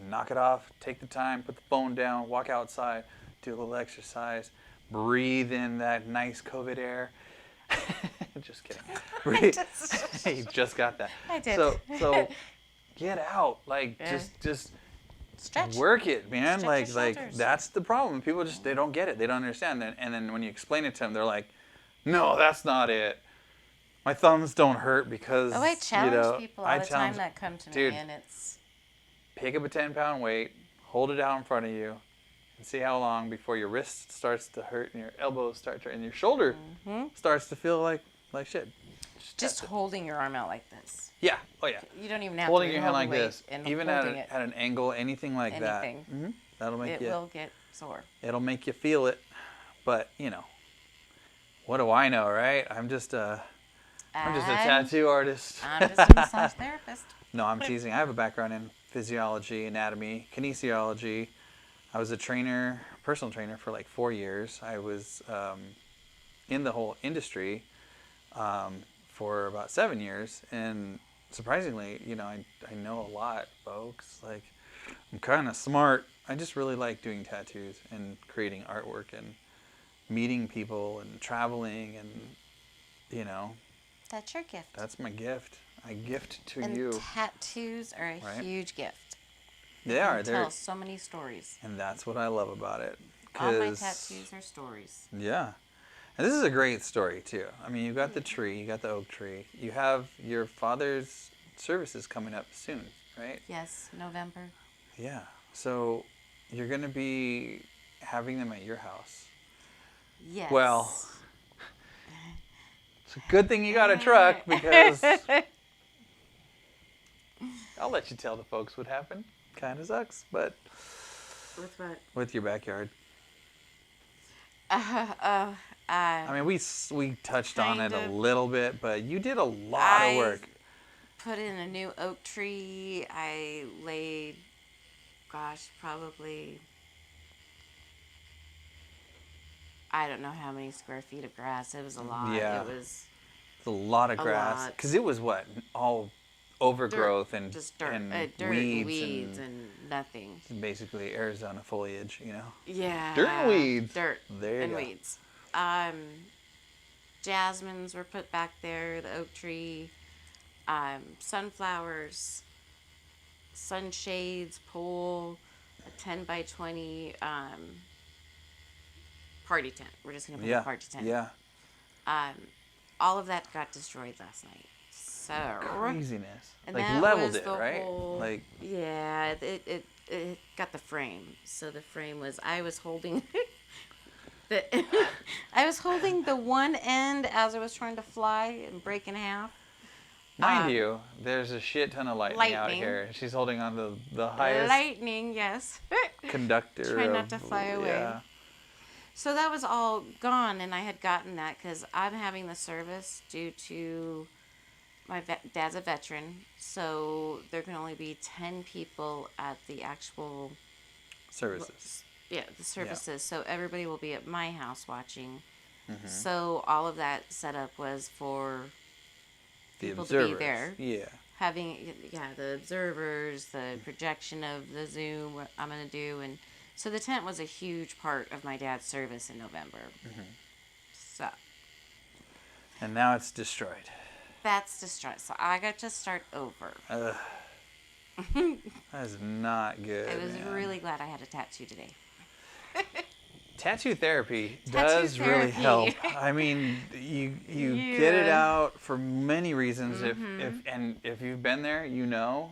Knock it off. Take the time. Put the phone down. Walk outside. Do a little exercise. Breathe in that nice COVID air. Just kidding. Breathe. You just got that. I did. So get out. Like just Stretch. work it, man. Stretch your Like shoulders. that's the problem. People just they don't get it. They don't understand. And then when you explain it to them, they're like, "No, that's not it. My thumbs don't hurt because Oh, I challenge people all I the time that come to me, Dude, and it's pick up a 10-pound weight, hold it out in front of you, and see how long before your wrist starts to hurt and your elbows start to, and your shoulder starts to feel like shit. just test it. holding your arm out like this. Yeah. Oh yeah. You don't even have Holding to your hand remove like weight this, and even holding at it. an angle, anything like Anything. that. That'll make It you. will get sore. It'll make you feel it, but what do I know, right? I'm just a tattoo artist. I'm just a massage therapist. No, I'm teasing. I have a background in physiology, anatomy, kinesiology. I was a trainer, personal trainer for like 4 years. I was in the whole industry for about 7 years, and surprisingly, I know a lot, folks. Like, I'm kind of smart. I just really like doing tattoos and creating artwork and meeting people and traveling and, That's your gift. that's my gift. I gift to and you. tattoos are a Right? huge gift. They are. You tell so many stories. And that's what I love about it. All my 'Cause- tattoos are stories. Yeah. And this is a great story, too. I mean, you've got the tree, you got the oak tree. You have your father's services coming up soon, right? Yes, November. Yeah. So you're going to be having them at your house. Yes. Well, it's a good thing you got a truck because I'll let you tell the folks what happened. Kind of sucks, but With what? with your backyard. I I mean, we touched on it Kind a of. little bit, but you did a lot of work. put in a new oak tree. I laid, probably, I don't know how many square feet of grass. It was a lot. Yeah. It was It's a lot of A grass lot. because it was all overgrowth and just dirt, and dirt weeds, and nothing. basically Arizona foliage, Yeah. Dirt and weeds. Dirt There you and go. weeds. Jasmines were put back there, the oak tree, sunflowers, sunshades, pole, a 10 by 20 party tent. We're just going to put a party tent. Yeah. All of that got destroyed last night. So Craziness. And Like that leveled was it, the right? whole- Like yeah, it got the frame. So the frame was I was holding I was holding the one end as I was trying to fly and break in half. mind you, there's a shit ton of lightning out lightning. here. She's holding on to the highest Lightning, yes. conductor. Try not of- to fly away. Yeah. So that was all gone, and I had gotten that because I'm having the service due to my dad's a veteran, so there can only be 10 people at the actual Services. the services. So everybody will be at my house watching. Mm-hmm. So all of that setup was for The people to be observers. there. Yeah. having the observers, the projection of the Zoom what I'm gonna do, and so the tent was a huge part of my dad's service in November. So And now it's destroyed. that's destroyed. So I got to start over. That is not good. I was man. really glad I had a tattoo today. tattoo therapy Tattoo does really help. therapy. I mean, you get it Yeah. out for many reasons. If you've been there, you know,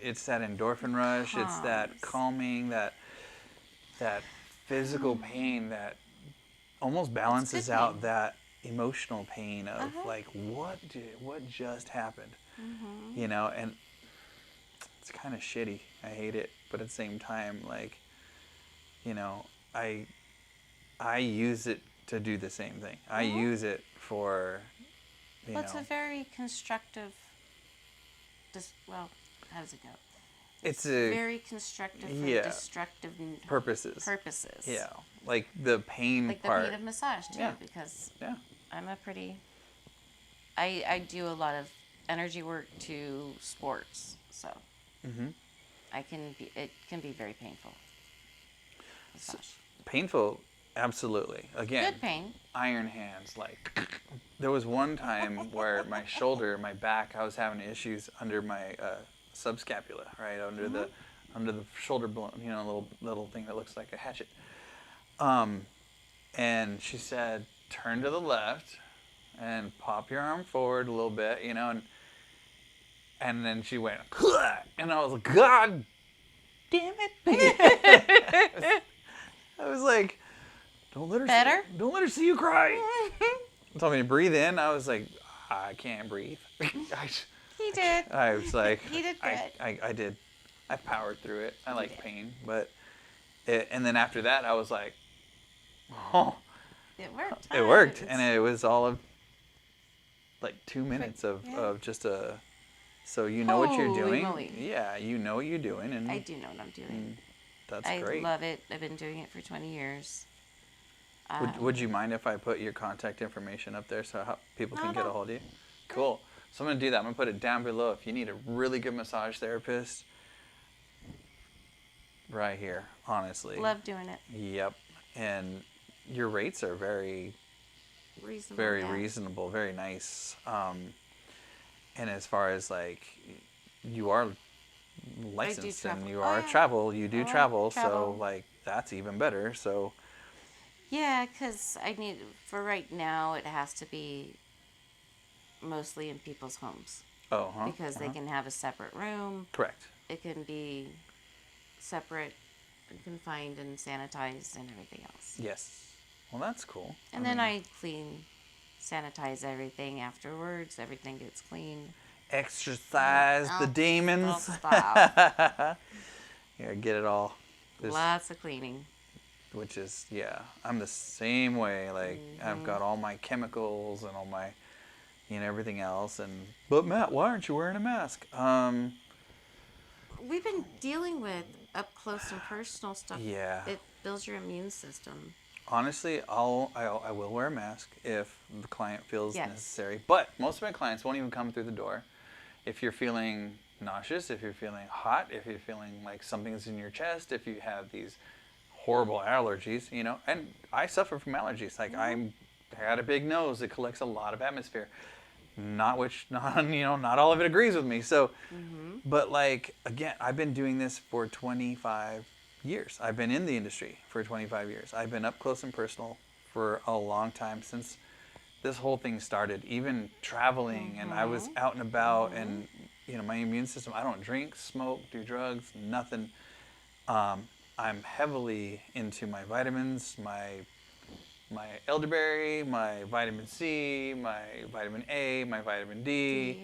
it's that endorphin rush. It's that Calms. calming, that physical pain that almost balances good out pain. that emotional pain of Uh-huh. like what just happened, you know, and it's kind of shitty. I hate it, but at the same time, like, you know, I use it to do the same thing. I use it for, you Well, it's know, a very constructive. Well, how does it go? it's a Very constructive for yeah, destructive purposes. purposes. Yeah, like the pain Like the part. pain of massage too, Yeah. because Yeah. I'm a pretty. I do a lot of energy work to sports, so it can be very painful. Massage. Painful, absolutely. Again, Good pain. iron hands. Like, there was one time where my shoulder, my back, I was having issues under my subscapula, right under the shoulder bone, you know, little thing that looks like a hatchet. And she said, turn to the left and pop your arm forward a little bit, you know, and then she went, and I was like, God damn it. I was like, don't let her see you cry. Told me to breathe in. I was like, I can't breathe. He did. I was like, He did good. I did. I powered through it. I like pain, but and then after that, I was like, oh, It worked. it worked, and it was all of like 2 minutes of Yeah. just a. So you know what you're Holy doing. moly. Yeah, you know what you're doing, and I do know what I'm doing. that's I great. love it. I've been doing it for 20 years. Would you mind if I put your contact information up there so people can get a hold of you? Cool. So I'm going to do that. I'm going to put it down below. If you need a really good massage therapist, right here, honestly. Love doing it. Yep. And your rates are very, Reasonable. very yeah. reasonable, very nice. And as far as like, you are licensed and travel. you Oh, are yeah. travel, you do Oh, travel, travel. so like that's even better. So Yeah, because for right now, it has to be mostly in people's homes. Because they can have a separate room. Correct. It can be separate and confined and sanitized and everything else. Yes. Well, that's cool. And then I sanitize everything afterwards. Everything gets cleaned. Exercise the Oh, demons. stop. Yeah, get it all. Just- Lots of cleaning. which is, yeah, I'm the same way. Like, I've got all my chemicals and all my, you know, everything else. But Matt, why aren't you wearing a mask? We've been dealing with up close and personal stuff. Yeah. It builds your immune system. Honestly, I will wear a mask if the client feels Yes. necessary. But most of my clients won't even come through the door. If you're feeling nauseous, if you're feeling hot, if you're feeling like something's in your chest, if you have these horrible allergies, you know, and I suffer from allergies. Like I got a big nose that collects a lot of atmosphere. Not all of it agrees with me. So, but like, again, I've been doing this for 25 years. I've been in the industry for 25 years. I've been up close and personal for a long time since this whole thing started, even traveling, and I was out and about, and you know, my immune system, I don't drink, smoke, do drugs, nothing. I'm heavily into my vitamins, my elderberry, my vitamin C, my vitamin A, my vitamin D,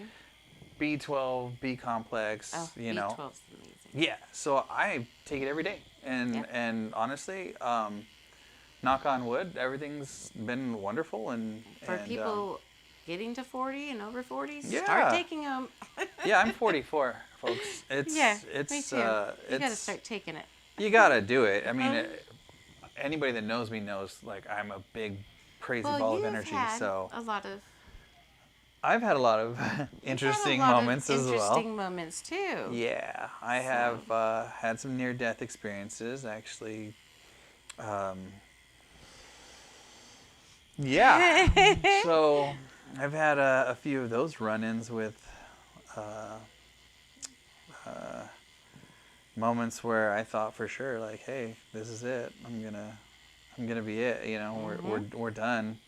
B12, B complex, Oh, you know. B12's amazing. Yeah, so I take it every day, and honestly, knock on wood, everything's been wonderful, and For and, people getting to 40 and over 40, Yeah. start taking them. yeah, I'm 44, folks. It's Yeah, it's me too. You it's gotta start taking it. you gotta do it. I mean, anybody that knows me knows like I'm a big crazy ball of you've energy. had So a lot of I've had a lot of interesting moments as well. Interesting moments too. Yeah, I have had some near-death experiences, actually. Yeah, so I've had a few of moments where I thought for sure, like, hey, this is it. I'm gonna be it. You know, we're done.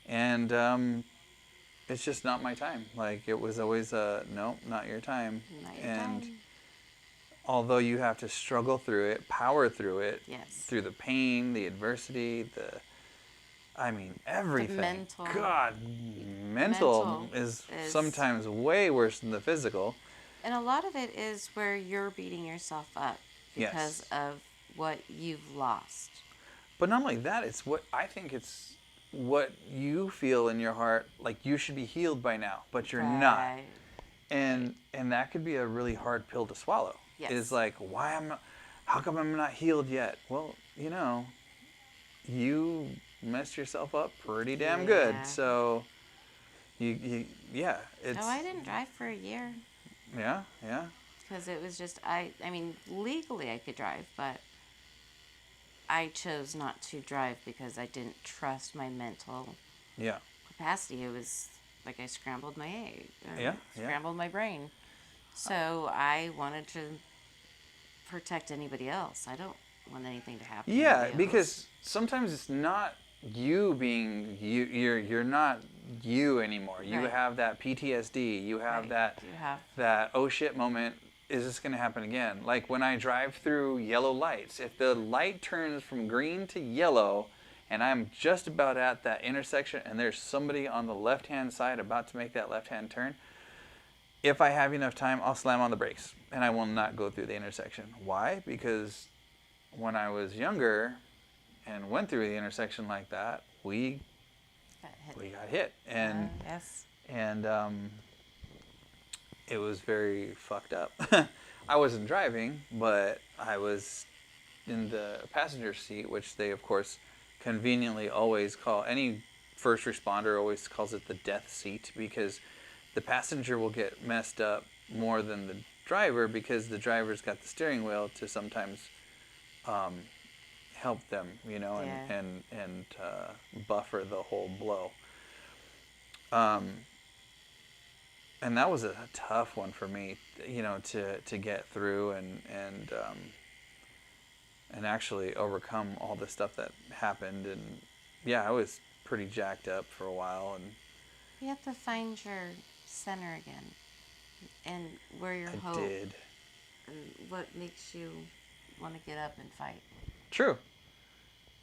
And it's just not my time. Like, it was always no, not your time. Not your And time. although you have to struggle through it, power through it, Yes. through the pain, the adversity, I mean, everything. mental. God, mental is sometimes way worse than the physical. And a lot of it is where you're beating yourself up because of what you've lost. But not only that, it's what you feel in your heart, like you should be healed by now, but you're not. And that could be a really hard pill to swallow. Yes. Is like, how come I'm not healed yet? Well, you know, you messed yourself up pretty damn good. So it's. No, I didn't drive for a year. Yeah. Because it was just, I mean, legally I could drive, but I chose not to drive because I didn't trust my mental capacity. It was like I scrambled my egg. Scrambled my brain. So I wanted to protect anybody else. I don't want anything to happen to anybody else. Because sometimes it's not you being you. You're not you anymore. You have that PTSD. You have that oh shit moment. Is this going to happen again? Like when I drive through yellow lights, if the light turns from green to yellow and I'm just about at that intersection and there's somebody on the left-hand side about to make that left-hand turn, if I have enough time, I'll slam on the brakes and I will not go through the intersection. Why? Because when I was younger and went through the intersection like that, we got hit. And it was very fucked up. I wasn't driving, but I was in the passenger seat, which they, of course, conveniently always call, any first responder always calls it the death seat, because the passenger will get messed up more than the driver, because the driver's got the steering wheel to sometimes help them, you know, and buffer the whole blow. And that was a tough one for me, you know, to get through and actually overcome all the stuff that happened. And I was pretty jacked up for a while. And you have to find your center again, and where your hope. I did. And what makes you want to get up and fight. True.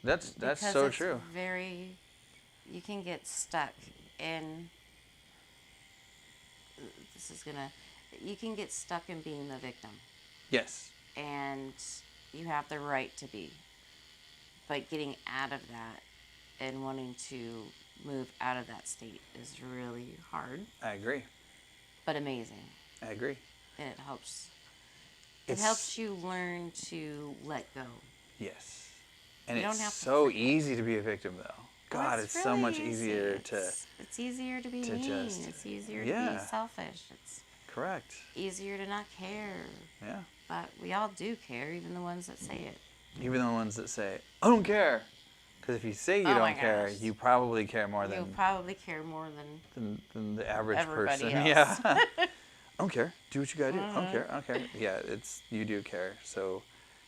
That's so true. You can get stuck in. You can get stuck in being the victim. Yes. And you have the right to be. But getting out of that and wanting to move out of that state is really hard. I agree. But amazing. I agree. And it helps. It helps you learn to let go. Yes. And it's so easy to be a victim, though. God, it's really so much easy. easier to... It's easier to be mean. It's easier to be selfish. It's correct. easier to not care. Yeah. But we all do care, even the ones that say it. Even the ones that say, I don't care. Because if you say you don't care, you probably care more than... You probably care more than the average everybody person. Else. Yeah. I don't care. Do what you gotta do. I don't care. I don't care. Yeah, you do care. So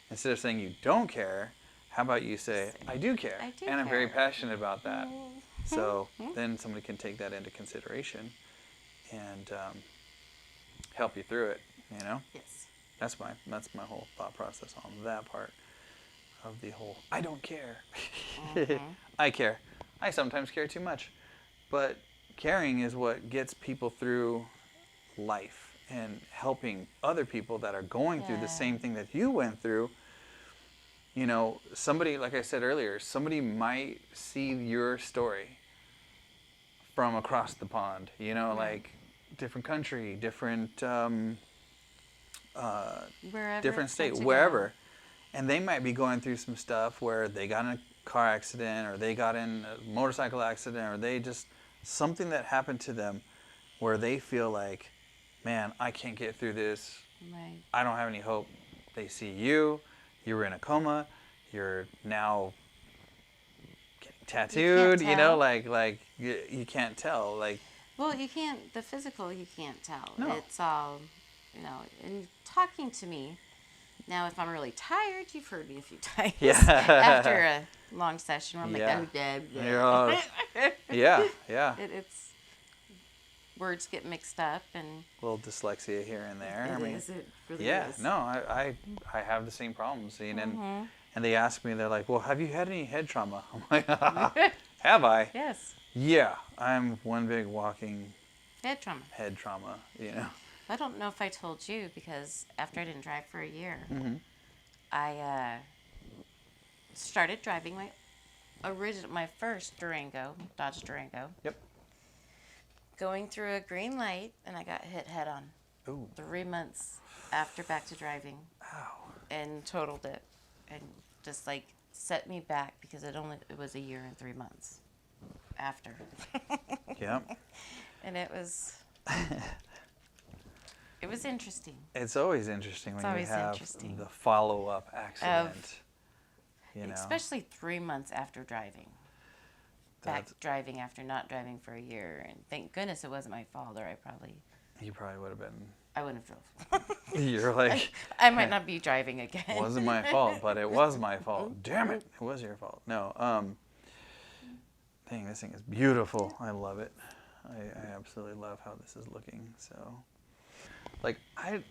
instead of saying you don't care, how about you say, I do care. And I'm very passionate about that. So then somebody can take that into consideration and help you through it, you know? Yes. That's my whole thought process on that part of the whole, I don't care. I care. I sometimes care too much. But caring is what gets people through life and helping other people that are going through the same thing that you went through. You know, somebody, like I said earlier, somebody might see your story from across the pond, you know, like different country, different different state, wherever. And they might be going through some stuff where they got in a car accident or they got in a motorcycle accident or they just, something that happened to them where they feel like, man, I can't get through this. Right. I don't have any hope. They see you. You were in a coma. You're now getting tattooed. You know, like you can't tell. Like. Well, you can't. The physical, you can't tell. No. It's all, you know. And talking to me, Now, if I'm really tired, you've heard me a few times. Yeah. After a long session where I'm Yeah. like, I'm dead. Yeah, yeah. It's words get mixed up, and A little dyslexia here and there. it really Yeah, is. no, I have the same problems. And they ask me, they're like, well, have you had any head trauma? I'm like, have I? Yes, Yeah, I'm one big walking head trauma. head trauma, I don't know if I told you, because after I didn't drive for a year, Mm-hmm. I started driving my first Durango, Dodge Durango, Yep. going through a green light, and I got hit head on Ooh, 3 months after back to driving, ow. and totaled it, and just like set me back, because it was a year and 3 months after. Yep. And it was interesting. It's always interesting when It's you always have interesting. the follow-up accident. Especially 3 months after driving. Back That's- driving after not driving for a year, and thank goodness it wasn't my fault, or You probably would have been. I wouldn't have drove. You're like, I might not be driving again. it wasn't my fault, but it was my fault. Damn it, it was your fault. No, dang, this thing is beautiful. I love it. I absolutely love how this is looking. So, like, I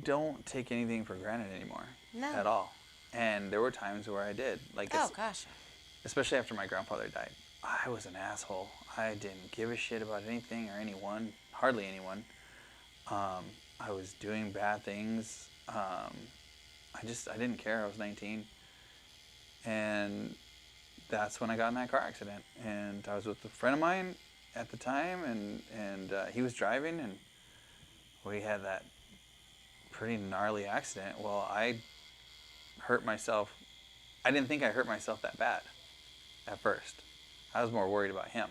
don't take anything for granted anymore. No. At all. And there were times where I did. Like, Oh gosh. especially after my grandfather died. I was an asshole. I didn't give a shit about anything or anyone, hardly anyone. I was doing bad things. I didn't care. I was 19. And that's when I got in that car accident. And I was with a friend of mine at the time, and he was driving, and we had that pretty gnarly accident. Well, I hurt myself. I didn't think I hurt myself that bad at first. I was more worried about him.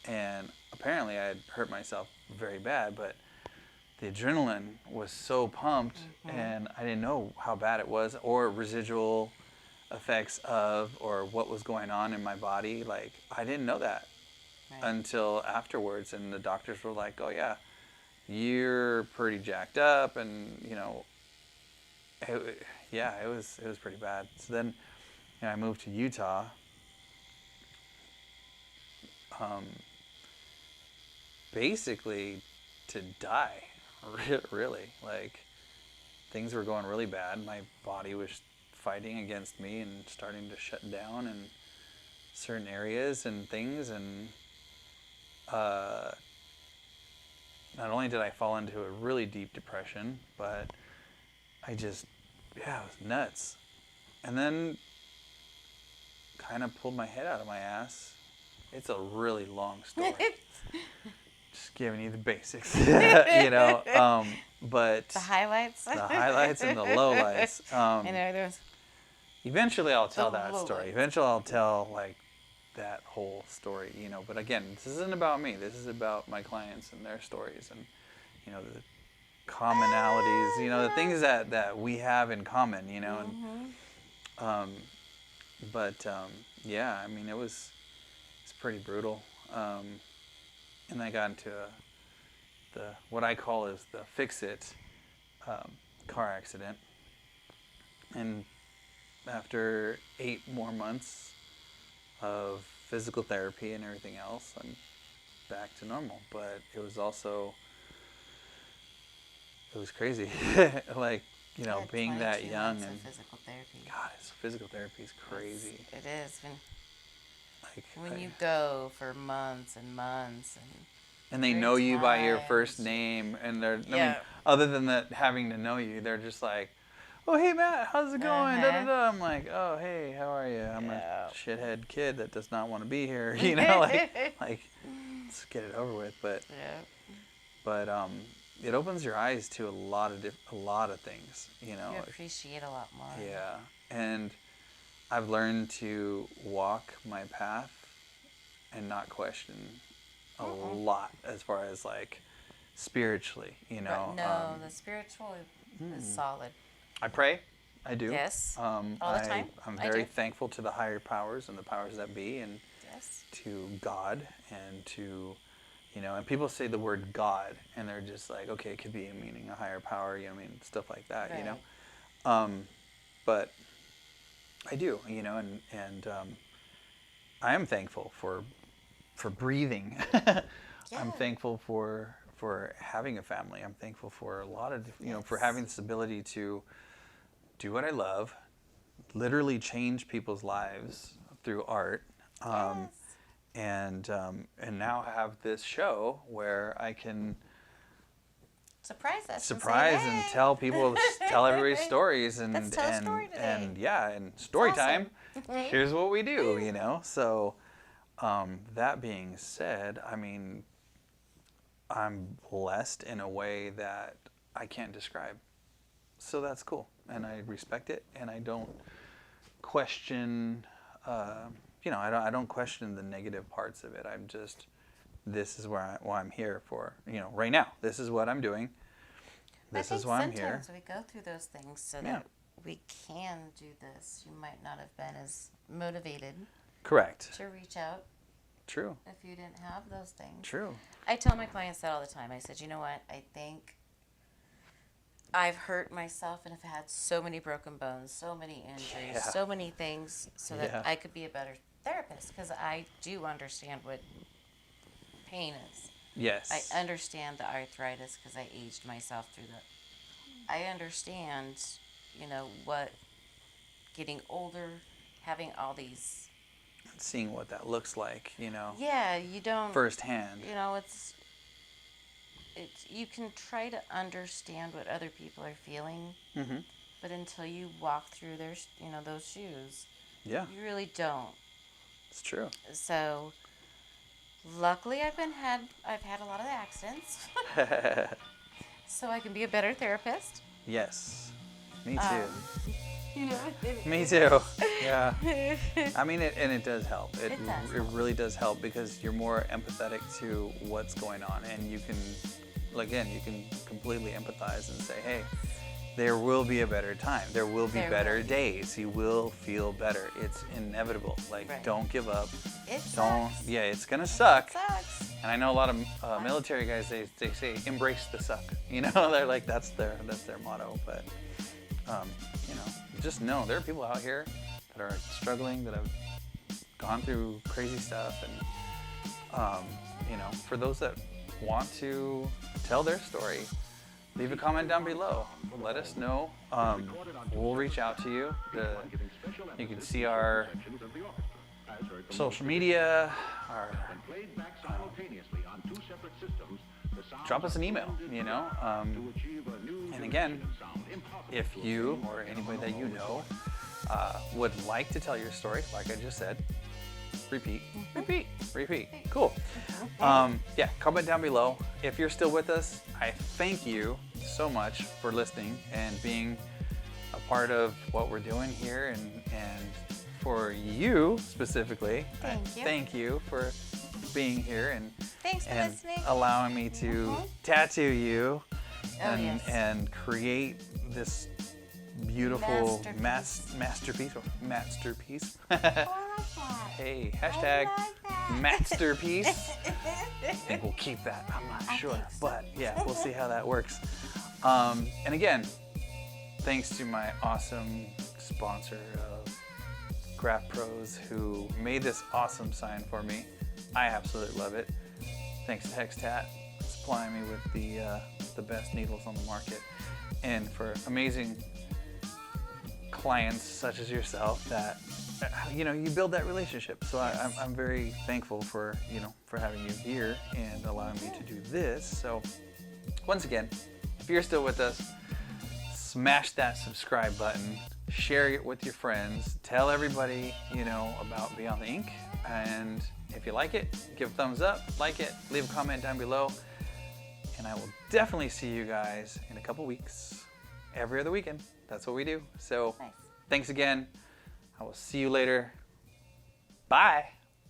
And apparently I had hurt myself very bad, but the adrenaline was so pumped, and I didn't know how bad it was, or residual effects of, or what was going on in my body. Like, I didn't know that until afterwards, and the doctors were like, oh yeah, you're pretty jacked up, and it was pretty bad. So then, I moved to Utah. Basically to die, really. Like, things were going really bad. My body was fighting against me and starting to shut down in certain areas and things, and not only did I fall into a really deep depression, but it was nuts. And then kind of pulled my head out of my ass. It's a really long story. Just giving you the basics, but The highlights. the highlights and the lowlights. There's Eventually, I'll tell The that story. lowlights. Eventually, I'll tell like that whole story. But again, this isn't about me. This is about my clients and their stories, and the commonalities. The things that we have in common. Yeah. I mean, it's pretty brutal. And I got into what I call is the fix-it car accident. And after 8 more months of physical therapy and everything else, I'm back to normal. But it was crazy. Like, being that young, and physical therapy. God, physical therapy is crazy. It is. When I- you go for months and months, and they know you by your first name, and they're, I mean, Yeah. other than that, having to know you, they're just like, oh, hey, Matt, how's it going? Da, da, da. I'm like, oh, hey, how are you? I'm Yeah. a shithead kid that does not want to be here, like, let's get it over with. But it opens your eyes to a lot of things, you appreciate a lot more. Yeah, and I've learned to walk my path and not question a lot as far as like spiritually, But no, the spiritual is solid. I pray. I do. Yes. All the time. I'm I very do. thankful to the higher powers and the powers that be, and Yes. to God, and to, you know, and people say the word God, and they're just like, okay, it could be meaning a higher power, you know, I mean, stuff like that, you know. But I do, you know, and I am thankful for breathing. I'm Yeah. thankful for having a family. I'm thankful for a lot of, you know, for Yes. having this ability to do what I love, literally change people's lives through art. Yes. And now have this show where I can Surprise us. surprise and, say, and hey. tell people, tell everybody stories, and Let's tell a story today. and yeah, and story time. awesome. Here's what we do, you know. So that being said, I mean, I'm blessed in a way that I can't describe. So that's cool, and I respect it, and I don't question. You know, I don't question the negative parts of it. I'm just, this is why I'm here for. You know, right now, this is what I'm doing. This is why I'm here. Sometimes we go through those things so Yeah. that we can do this. You might not have been as motivated Correct. to reach out True. if you didn't have those things. True. I tell my clients that all the time. I said, you know what? I think I've hurt myself and have had so many broken bones, so many injuries, Yeah. so many things so Yeah. that I could be a better therapist because I do understand what pain is. Yes. I understand the arthritis because I aged myself through that. I understand, you know, what getting older, having all these. Seeing what that looks like, you know, Yeah, you don't. firsthand. You know, it's. You can try to understand what other people are feeling, Mm-hmm. but until you walk through their, you know, those shoes, Yeah, you really don't. it's true. So, luckily, I've had a lot of accidents, so I can be a better therapist. Yes. Me too. You know, Me too. Yeah. I mean, it does help. It does It help. really does help because you're more empathetic to what's going on, and you can, again, you can completely empathize and say, hey, there will be a better time. There will be There better will be. days. You will feel better. It's inevitable. Like, Right. don't give up. It Don't. sucks. Yeah, it's gonna suck. It sucks. And I know a lot of military guys. They say embrace the suck. You know, they're like that's their motto. But you know, just know there are people out here that are struggling, that have gone through crazy stuff, and you know, for those that want to tell their story, leave a comment down below. Let us know. We'll reach out to you. You can see our social media, drop us an email, you know. And again, if you or anybody that you know would like to tell your story, like I just said, repeat. Cool. Yeah, comment down below. If you're still with us, I thank you so much for listening and being a part of what we're doing here, and for you specifically, I Thank you. thank you for being here Thanks for and listening. allowing me to tattoo you Oh, yes. and create this beautiful Masterpiece. masterpiece. Oh, I like that. Hey, I hashtag like that. masterpiece. I think we'll keep that. I'm not I sure, think so. but yeah, we'll see how that works. And again, thanks to my awesome sponsor of Craft Pros, who made this awesome sign for me. I absolutely love it. Thanks to Hextat, supplying me with the best needles on the market, and for amazing clients such as yourself that you know, you build that relationship. So I'm very thankful for, you know, for having you here and allowing me to do this. So once again, if you're still with us, smash that subscribe button, share it with your friends, tell everybody, you know, about Beyond the Ink. And if you like it, give a thumbs up, like it, leave a comment down below. And I will definitely see you guys in a couple weeks, every other weekend. That's what we do. So Nice. thanks again. I will see you later. Bye.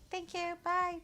Thank you. Bye.